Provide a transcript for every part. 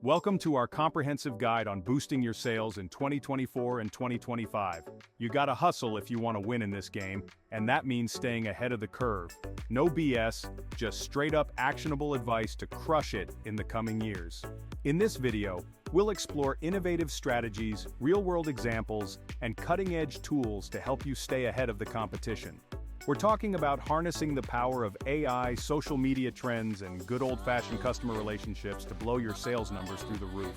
Welcome to our comprehensive guide on boosting your sales in 2024 and 2025. You gotta hustle if you want to win in this game, and that means staying ahead of the curve. No BS, just straight up actionable advice to crush it in the coming years. In this video, we'll explore innovative strategies, real-world examples, and cutting-edge tools to help you stay ahead of the competition. We're talking about harnessing the power of AI, social media trends, and good old-fashioned customer relationships to blow your sales numbers through the roof.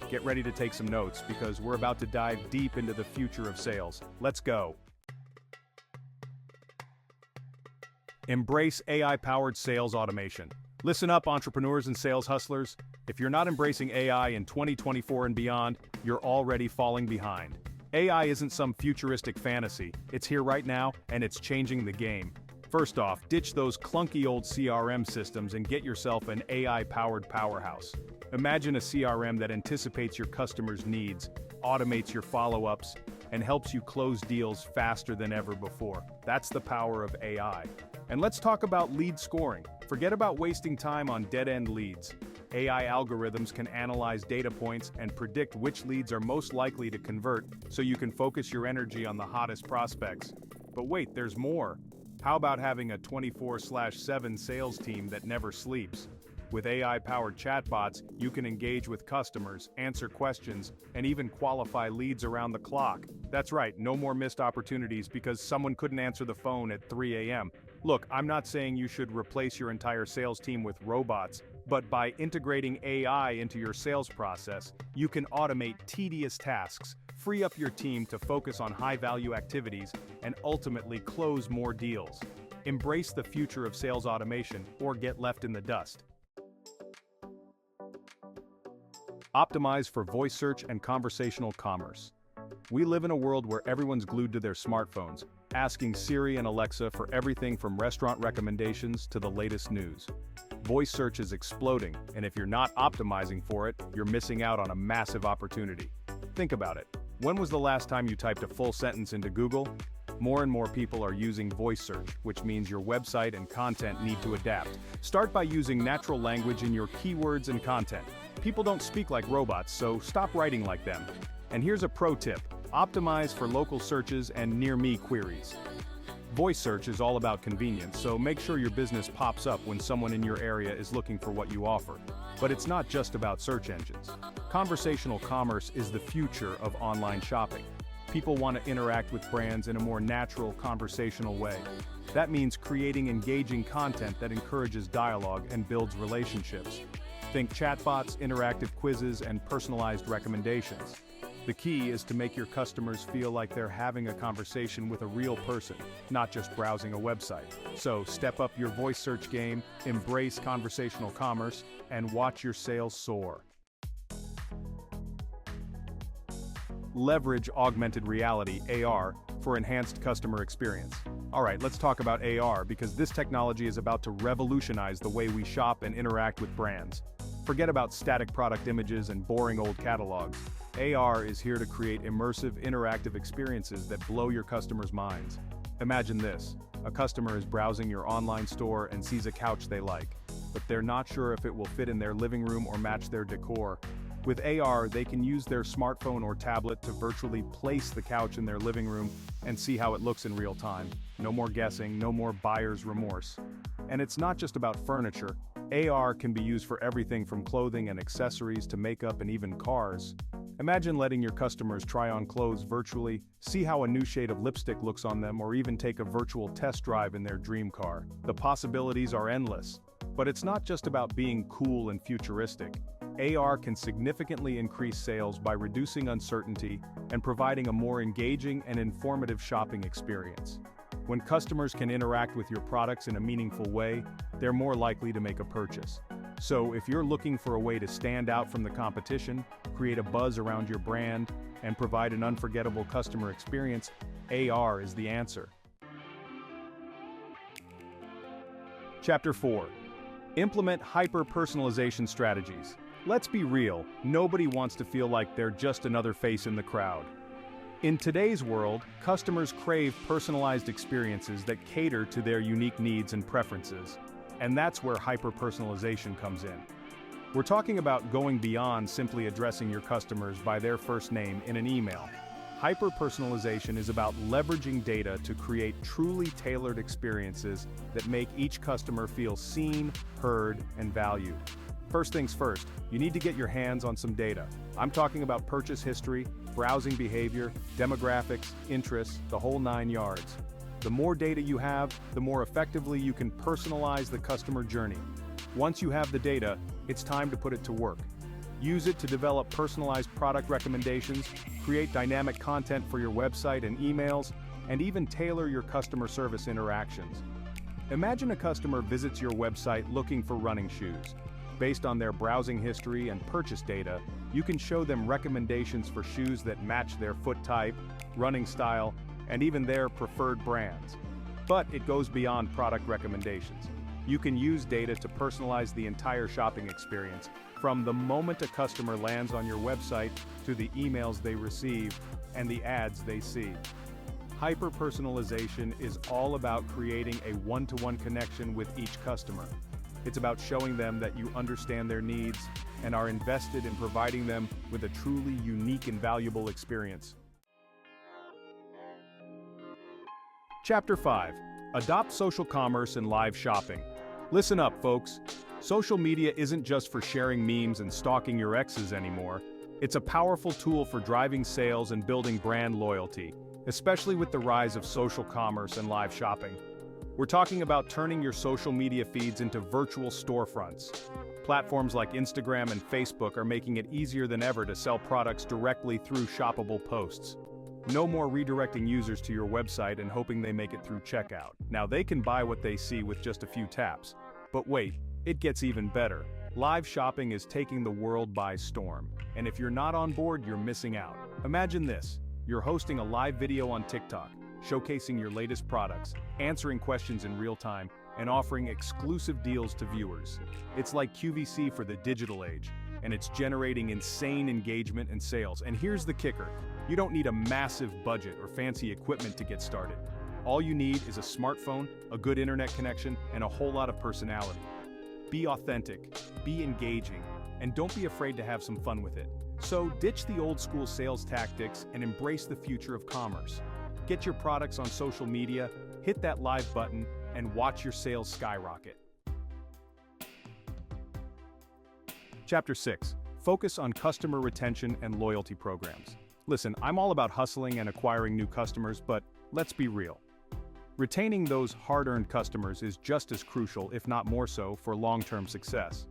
Get ready to take some notes because we're about to dive deep into the future of sales. Let's go. Embrace AI-powered sales automation. Listen up, entrepreneurs and sales hustlers. If you're not embracing AI in 2024 and beyond, you're already falling behind. AI isn't some futuristic fantasy, it's here right now, and it's changing the game. First off, ditch those clunky old CRM systems and get yourself an AI-powered powerhouse. Imagine a CRM that anticipates your customers' needs, automates your follow-ups, and helps you close deals faster than ever before. That's the power of AI. And let's talk about lead scoring. Forget about wasting time on dead-end leads. AI algorithms can analyze data points and predict which leads are most likely to convert, so you can focus your energy on the hottest prospects. But wait, there's more. How about having a 24/7 sales team that never sleeps? With AI-powered chatbots, you can engage with customers, answer questions, and even qualify leads around the clock. That's right, no more missed opportunities because someone couldn't answer the phone at 3 a.m. Look, I'm not saying you should replace your entire sales team with robots, but by integrating AI into your sales process, you can automate tedious tasks, free up your team to focus on high-value activities, and ultimately close more deals. Embrace the future of sales automation or get left in the dust. Optimize for voice search and conversational commerce. We live in a world where everyone's glued to their smartphones, asking Siri and Alexa for everything from restaurant recommendations to the latest news. Voice search is exploding, and if you're not optimizing for it, you're missing out on a massive opportunity. Think about it. When was the last time you typed a full sentence into Google? More and more people are using voice search, which means your website and content need to adapt. Start by using natural language in your keywords and content. People don't speak like robots, so stop writing like them. And here's a pro tip: optimize for local searches and near-me queries. Voice search is all about convenience, so make sure your business pops up when someone in your area is looking for what you offer. But it's not just about search engines. Conversational commerce is the future of online shopping. People want to interact with brands in a more natural, conversational way. That means creating engaging content that encourages dialogue and builds relationships. Think chatbots, interactive quizzes, and personalized recommendations. The key is to make your customers feel like they're having a conversation with a real person, not just browsing a website. So step up your voice search game, embrace conversational commerce, and watch your sales soar. Leverage augmented reality, AR, for enhanced customer experience. Alright, let's talk about AR because this technology is about to revolutionize the way we shop and interact with brands. Forget about static product images and boring old catalogs. AR is here to create immersive, interactive experiences that blow your customers' minds. Imagine this: a customer is browsing your online store and sees a couch they like, but they're not sure if it will fit in their living room or match their decor. With AR, they can use their smartphone or tablet to virtually place the couch in their living room and see how it looks in real time. No more guessing, no more buyer's remorse. And it's not just about furniture. AR can be used for everything from clothing and accessories to makeup and even cars. Imagine letting your customers try on clothes virtually, see how a new shade of lipstick looks on them, or even take a virtual test drive in their dream car. The possibilities are endless. But it's not just about being cool and futuristic. AR can significantly increase sales by reducing uncertainty and providing a more engaging and informative shopping experience. When customers can interact with your products in a meaningful way, they're more likely to make a purchase. So if you're looking for a way to stand out from the competition, create a buzz around your brand, and provide an unforgettable customer experience, AR is the answer. Chapter 4. Implement hyper-personalization strategies. Let's be real, nobody wants to feel like they're just another face in the crowd. In today's world, customers crave personalized experiences that cater to their unique needs and preferences. And that's where hyper-personalization comes in. We're talking about going beyond simply addressing your customers by their first name in an email. Hyper-personalization is about leveraging data to create truly tailored experiences that make each customer feel seen, heard, and valued. First things first, you need to get your hands on some data. I'm talking about purchase history, browsing behavior, demographics, interests, the whole 9 yards. The more data you have, the more effectively you can personalize the customer journey. Once you have the data, it's time to put it to work. Use it to develop personalized product recommendations, create dynamic content for your website and emails, and even tailor your customer service interactions. Imagine a customer visits your website looking for running shoes. Based on their browsing history and purchase data, you can show them recommendations for shoes that match their foot type, running style, and even their preferred brands. But it goes beyond product recommendations. You can use data to personalize the entire shopping experience, from the moment a customer lands on your website to the emails they receive and the ads they see. Hyper-personalization is all about creating a one-to-one connection with each customer. It's about showing them that you understand their needs and are invested in providing them with a truly unique and valuable experience. Chapter 5. Adopt social commerce and live shopping. Listen up, folks. Social media isn't just for sharing memes and stalking your exes anymore. It's a powerful tool for driving sales and building brand loyalty, especially with the rise of social commerce and live shopping. We're talking about turning your social media feeds into virtual storefronts. Platforms like Instagram and Facebook are making it easier than ever to sell products directly through shoppable posts. No more redirecting users to your website and hoping they make it through checkout. Now they can buy what they see with just a few taps. But wait, it gets even better. Live shopping is taking the world by storm. And if you're not on board, you're missing out. Imagine this. You're hosting a live video on TikTok, showcasing your latest products, answering questions in real time, and offering exclusive deals to viewers. It's like QVC for the digital age, and it's generating insane engagement and sales. And here's the kicker. You don't need a massive budget or fancy equipment to get started. All you need is a smartphone, a good internet connection, and a whole lot of personality. Be authentic, be engaging, and don't be afraid to have some fun with it. So ditch the old school sales tactics and embrace the future of commerce. Get your products on social media, hit that live button, and watch your sales skyrocket. Chapter 6. Focus on customer retention and loyalty programs. Listen, I'm all about hustling and acquiring new customers, but let's be real. Retaining those hard-earned customers is just as crucial, if not more so, for long-term success.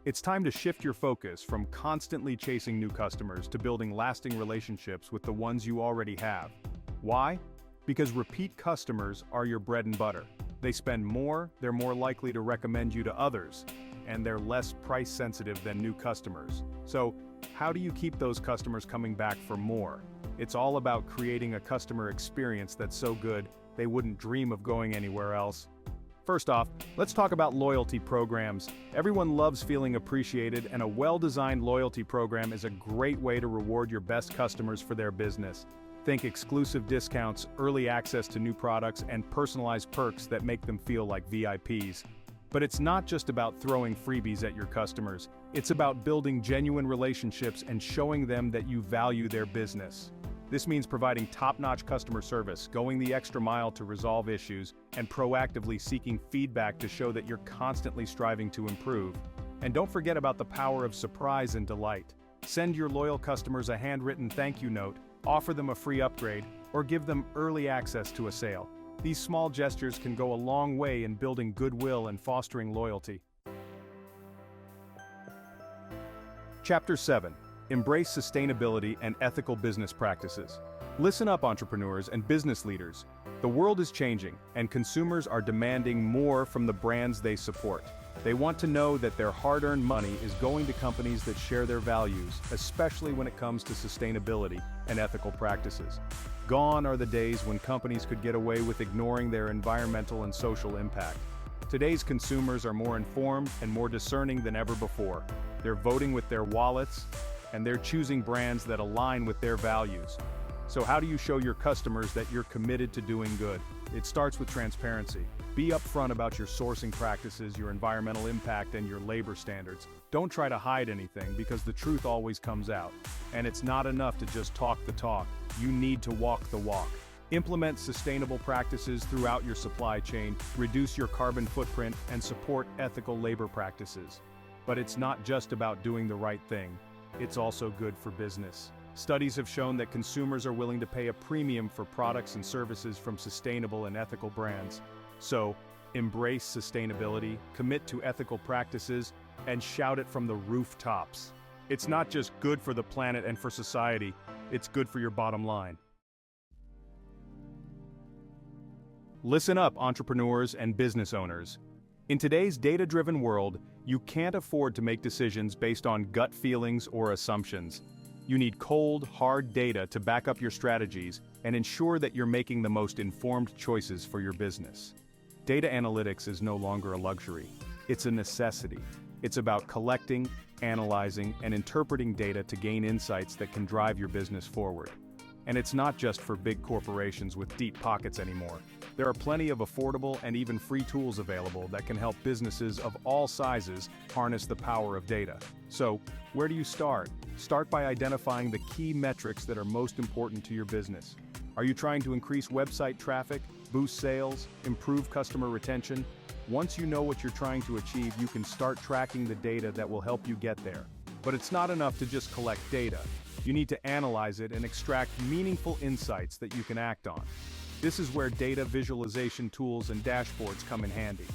It's time to shift your focus from constantly chasing new customers to building lasting relationships with the ones you already have. Why? Because repeat customers are your bread and butter. They spend more, they're more likely to recommend you to others, and they're less price sensitive than new customers. So, how do you keep those customers coming back for more? It's all about creating a customer experience that's so good, they wouldn't dream of going anywhere else. First off, let's talk about loyalty programs. Everyone loves feeling appreciated, and a well-designed loyalty program is a great way to reward your best customers for their business. Think exclusive discounts, early access to new products, and personalized perks that make them feel like VIPs. But it's not just about throwing freebies at your customers. It's about building genuine relationships and showing them that you value their business. This means providing top-notch customer service, going the extra mile to resolve issues, and proactively seeking feedback to show that you're constantly striving to improve. And don't forget about the power of surprise and delight. Send your loyal customers a handwritten thank you note, offer them a free upgrade, or give them early access to a sale. These small gestures can go a long way in building goodwill and fostering loyalty. Chapter 7. Embrace sustainability and ethical business practices. Listen up, entrepreneurs and business leaders. The world is changing, and consumers are demanding more from the brands they support. They want to know that their hard-earned money is going to companies that share their values, especially when it comes to sustainability and ethical practices. Gone are the days when companies could get away with ignoring their environmental and social impact. Today's consumers are more informed and more discerning than ever before. They're voting with their wallets, and they're choosing brands that align with their values. So how do you show your customers that you're committed to doing good? It starts with transparency. Be upfront about your sourcing practices, your environmental impact, and your labor standards. Don't try to hide anything because the truth always comes out. And it's not enough to just talk the talk. You need to walk the walk. Implement sustainable practices throughout your supply chain, reduce your carbon footprint, and support ethical labor practices. But it's not just about doing the right thing. It's also good for business. Studies have shown that consumers are willing to pay a premium for products and services from sustainable and ethical brands. So, embrace sustainability, commit to ethical practices, and shout it from the rooftops. It's not just good for the planet and for society, it's good for your bottom line. Listen up, entrepreneurs and business owners. In today's data-driven world, you can't afford to make decisions based on gut feelings or assumptions. You need cold, hard data to back up your strategies and ensure that you're making the most informed choices for your business. Data analytics is no longer a luxury. It's a necessity. It's about collecting, analyzing, and interpreting data to gain insights that can drive your business forward. And it's not just for big corporations with deep pockets anymore. There are plenty of affordable and even free tools available that can help businesses of all sizes harness the power of data. So, where do you start? Start by identifying the key metrics that are most important to your business. Are you trying to increase website traffic, boost sales, improve customer retention? Once you know what you're trying to achieve, you can start tracking the data that will help you get there. But it's not enough to just collect data. You need to analyze it and extract meaningful insights that you can act on. This is where data visualization tools and dashboards come in handy.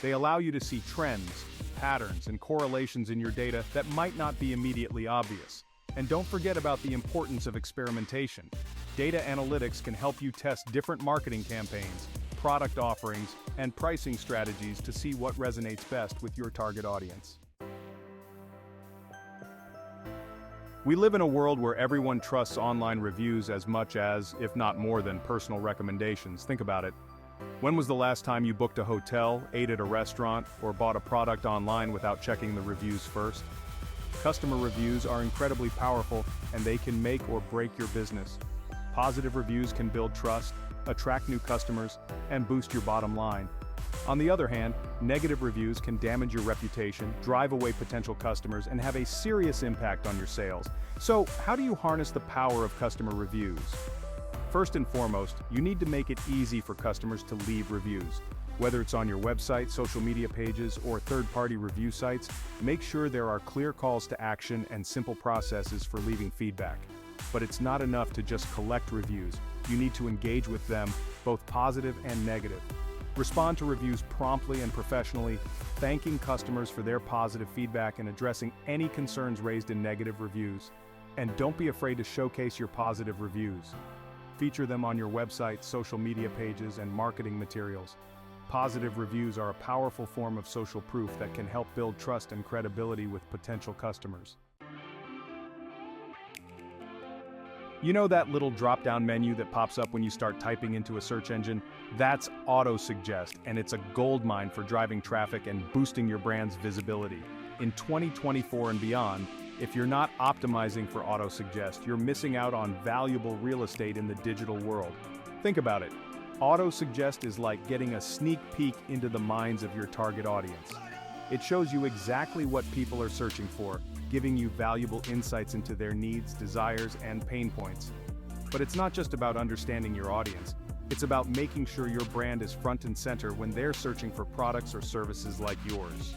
They allow you to see trends, patterns, and correlations in your data that might not be immediately obvious. And don't forget about the importance of experimentation. Data analytics can help you test different marketing campaigns, product offerings, and pricing strategies to see what resonates best with your target audience. We live in a world where everyone trusts online reviews as much as, if not more than, personal recommendations. Think about it. When was the last time you booked a hotel, ate at a restaurant, or bought a product online without checking the reviews first? Customer reviews are incredibly powerful, and they can make or break your business. Positive reviews can build trust, attract new customers, and boost your bottom line. On the other hand, negative reviews can damage your reputation, drive away potential customers, and have a serious impact on your sales. So, how do you harness the power of customer reviews? First and foremost, you need to make it easy for customers to leave reviews. Whether it's on your website, social media pages, or third-party review sites, make sure there are clear calls to action and simple processes for leaving feedback. But it's not enough to just collect reviews. You need to engage with them, both positive and negative. Respond to reviews promptly and professionally, thanking customers for their positive feedback and addressing any concerns raised in negative reviews. And don't be afraid to showcase your positive reviews. Feature them on your website, social media pages, and marketing materials. Positive reviews are a powerful form of social proof that can help build trust and credibility with potential customers. You know that little drop-down menu that pops up when you start typing into a search engine? That's AutoSuggest, and it's a goldmine for driving traffic and boosting your brand's visibility. In 2024 and beyond, if you're not optimizing for AutoSuggest, you're missing out on valuable real estate in the digital world. Think about it. AutoSuggest is like getting a sneak peek into the minds of your target audience. It shows you exactly what people are searching for, giving you valuable insights into their needs, desires, and pain points. But it's not just about understanding your audience. It's about making sure your brand is front and center when they're searching for products or services like yours.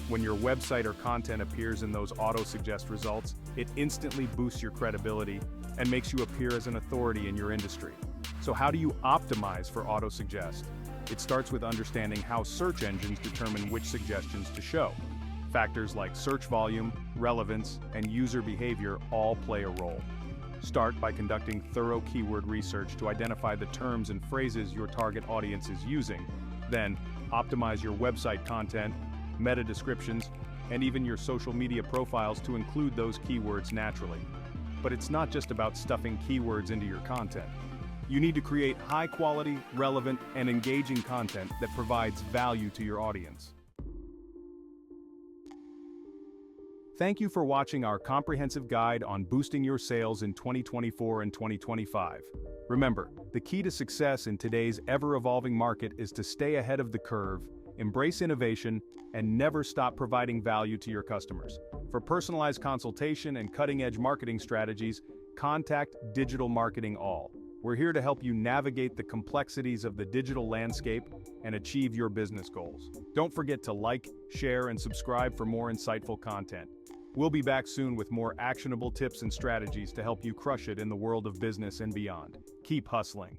When your website or content appears in those AutoSuggest results, it instantly boosts your credibility and makes you appear as an authority in your industry. So how do you optimize for AutoSuggest? It starts with understanding how search engines determine which suggestions to show. Factors like search volume, relevance, and user behavior all play a role. Start by conducting thorough keyword research to identify the terms and phrases your target audience is using. Then, optimize your website content, meta descriptions, and even your social media profiles to include those keywords naturally. But it's not just about stuffing keywords into your content. You need to create high-quality, relevant, and engaging content that provides value to your audience. Thank you for watching our comprehensive guide on boosting your sales in 2024 and 2025. Remember, the key to success in today's ever-evolving market is to stay ahead of the curve, embrace innovation, and never stop providing value to your customers. For personalized consultation and cutting-edge marketing strategies, contact Digital Marketing All. We're here to help you navigate the complexities of the digital landscape and achieve your business goals. Don't forget to like, share, and subscribe for more insightful content. We'll be back soon with more actionable tips and strategies to help you crush it in the world of business and beyond. Keep hustling.